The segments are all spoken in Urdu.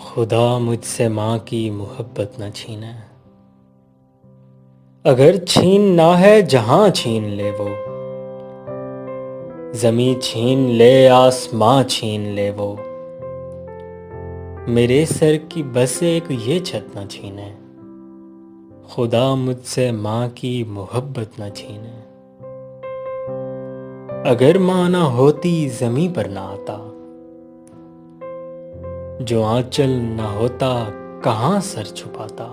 خدا مجھ سے ماں کی محبت نہ چھینے، اگر چھیننا ہے جہاں چھین لے وہ، زمیں چھین لے آسماں چھین لے وہ، میرے سر کی بس ایک یہ چھت نہ چھینے، خدا مجھ سے ماں کی محبت نہ چھینے۔ اگر ماں نہ ہوتی زمیں پر نہ آتا، جو آنچل نہ ہوتا کہاں سر چھپاتا،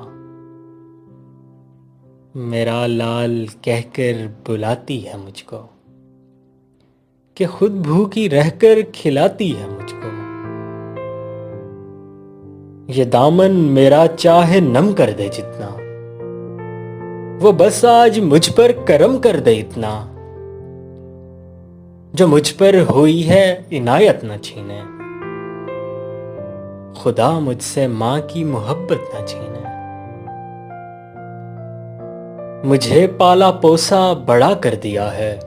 میرا لال کہہ کر بلاتی ہے مجھ کو، کہ خود بھوکی رہ کر کھلاتی ہے مجھ کو۔ یہ دامن میرا چاہے نم کر دے جتنا، وہ بس آج مجھ پر کرم کر دے اتنا، جو مجھ پر ہوئی ہے عنایت نہ چھینے، خدا مجھ سے ماں کی محبت نہ چھینے۔ مجھے پالا پوسا بڑا کر دیا ہے،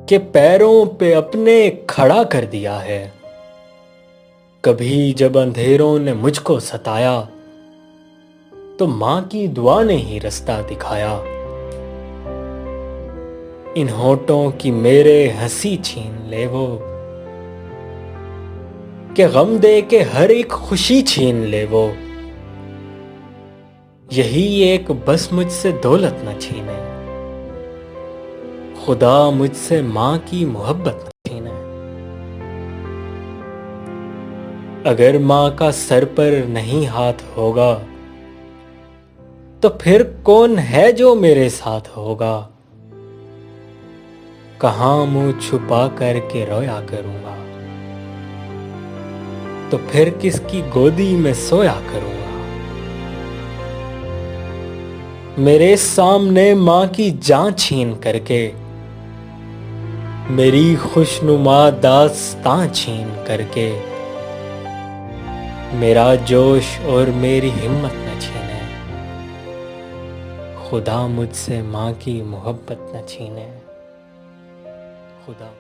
کہ پیروں پہ اپنے کھڑا کر دیا ہے۔ کبھی جب اندھیروں نے مجھ کو ستایا، تو ماں کی دعا نے ہی رستہ دکھایا۔ ان ہونٹوں کی میرے ہنسی چھین لے وہ، کہ غم دے کے ہر ایک خوشی چھین لے وہ، یہی ایک بس مجھ سے دولت نہ چھینے، خدا مجھ سے ماں کی محبت نہ چھینے۔ اگر ماں کا سر پر نہیں ہاتھ ہوگا، تو پھر کون ہے جو میرے ساتھ ہوگا؟ کہاں منہ چھپا کر کے رویا کروں گا، تو پھر کس کی گودی میں سویا کروں گا؟ میرے سامنے ماں کی جان چھین کر کے، میری خوشنما داستاں چھین کر کے، میرا جوش اور میری ہمت نہ چھینے، خدا مجھ سے ماں کی محبت نہ چھینے۔ خدا